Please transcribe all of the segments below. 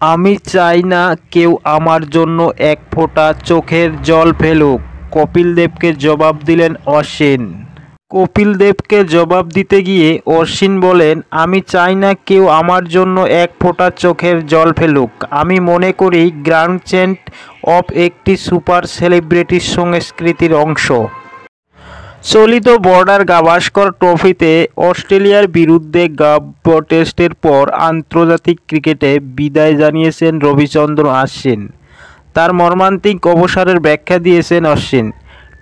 আমি চাই না কেউ আমার জন্য এক ফোঁটা চোখের জল ফেলুক, কপিল দেবকে জবাব দিলেন অশ্বিন। কপিল দেবকে জবাব দিতে গিয়ে অশ্বিন বলেন, আমি চাই না কেউ আমার জন্য এক ফোঁটা চোখের জল ফেলুক। আমি মনে করি গ্র্যান্ড চেন্ট অফ একটি সুপার সেলিব্রিটির সংস্কৃতির অংশ। চলিত বর্ডার গাভাস্কর ট্রফিতে অস্ট্রেলিয়ার বিরুদ্ধে টেস্টের পর আন্তর্জাতিক ক্রিকেটে বিদায় জানিয়েছেন রবিচন্দ্রন অশ্বিন। তার মর্মান্তিক অবসরের ব্যাখ্যা দিয়েছেন অশ্বিন।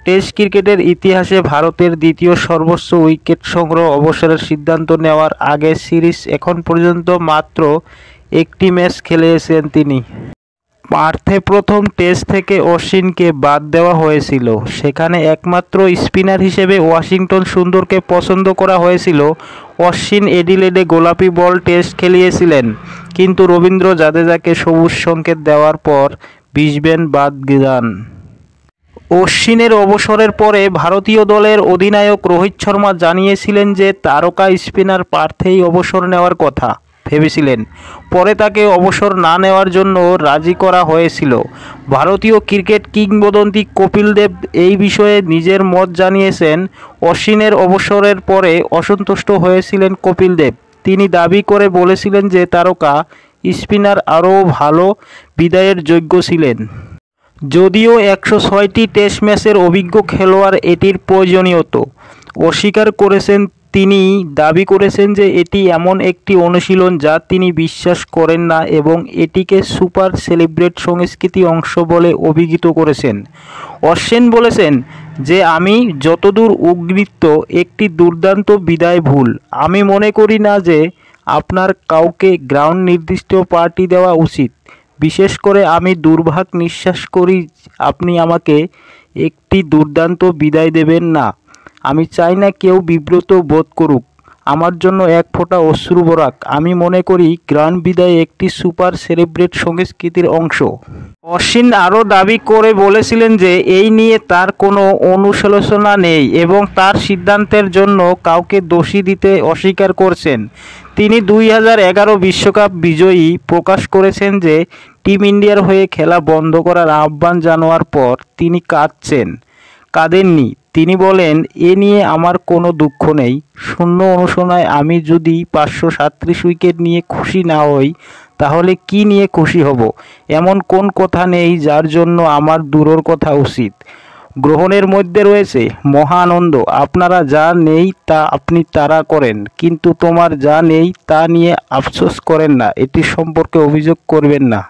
টেস্ট ক্রিকেটের ইতিহাসে ভারতের দ্বিতীয় সর্বোচ্চ উইকেট সংগ্রহ অবসরের সিদ্ধান্ত নেওয়ার আগে সিরিজ এখন পর্যন্ত মাত্র একটি ম্যাচ খেলেছেন তিনি। পার্থে প্রথম টেস্ট থেকে অশ্বিনকে বাদ দেওয়া হয়েছিল। সেখানে একমাত্র স্পিনার হিসেবে ওয়াশিংটন সুন্দরকে পছন্দ করা হয়েছিল। অশ্বিন এডিলেডে গোলাপি বল টেস্ট খেলিয়েছিলেন, কিন্তু রবীন্দ্র জাদেজাকে সবুজ সংকেত দেওয়ার পর ব্রিসবেন বাদ যান। অশ্বিনের অবসরের পরে ভারতীয় দলের অধিনায়ক রোহিত শর্মা জানিয়েছিলেন যে তারকা স্পিনার পার্থেই অবসর নেওয়ার কথা ভেবেছিলেন। পরে তাকে অবসর না নেওয়ার জন্য রাজি করা হয়েছিল। ভারতীয় ক্রিকেট কিংবদন্তি কপিল দেব এই বিষয়ে নিজের মত জানিয়েছেন। অশ্বিনের অবসরের পরে অসন্তুষ্ট হয়েছিলেন কপিল দেব। তিনি দাবি করে বলেছিলেন যে তারকা স্পিনার আরও ভালো বিদায়ের যোগ্য ছিলেন। যদিও 106টি টেস্ট ম্যাচের অভিজ্ঞ খেলোয়াড় এটির প্রয়োজনীয়তা অস্বীকার করেছেন, তিনি দাবি করেছেন যে এটি এমন একটি অনুশীলন যা তিনি বিশ্বাস করেন না এবং এটিকে সুপার সেলিব্রেট সংস্কৃতি অংশ বলে অভিহিত করেছেন। অশ্বিন বলেছেন যে আমি যতদূর উদ্বৃত্ত একটি দুর্দান্ত বিদায় ভুল। আমি মনে করি না যে আপনার কাউকে গ্রাউন্ড নির্দিষ্ট পার্টি দেওয়া উচিত। বিশেষ করে আমি দুর্ভাগ নিঃশ্বাস করি আপনি আমাকে একটি দুর্দান্ত বিদায় দেবেন না। আমি চাই না কেউ বিব্রত বোধ করুক। আমার জন্য এক ফোঁটা অশ্রু বরাক। আমি মনে করি গ্র্যান্ড বিদায় একটি সুপার সেলিব্রেট সংস্কৃতির অংশ। অশ্বিন আরও দাবি করে বলেছিলেন যে এই নিয়ে তার কোনো অনুশোচনা নেই এবং তার সিদ্ধান্তের জন্য কাউকে দোষী দিতে অস্বীকার করছেন। তিনি 2011 বিশ্বকাপ বিজয়ী প্রকাশ করেছেন যে টিম ইন্ডিয়ার হয়ে খেলা বন্ধ করার আহ্বান জানানোর পর তিনি কাঁদেননি। তিনি বলেন, এ নিয়ে আমার কোনো দুঃখ নেই। শূন্য অনুশোচনায় আমি যদি 537 উইকেট নিয়ে খুশি না হই তাহলে কি নিয়ে খুশি হব? এমন কোন কথা নেই যার জন্য আমার দূরের কথা উচিত। গ্রহণের মধ্যে রয়েছে মহা আনন্দ। আপনারা যা নেই তা আপনি তাড়া করেন, কিন্তু তোমার যা নেই তা নিয়ে আফসোস করেন না। এটি সম্পর্কে অভিযোগ করবেন না।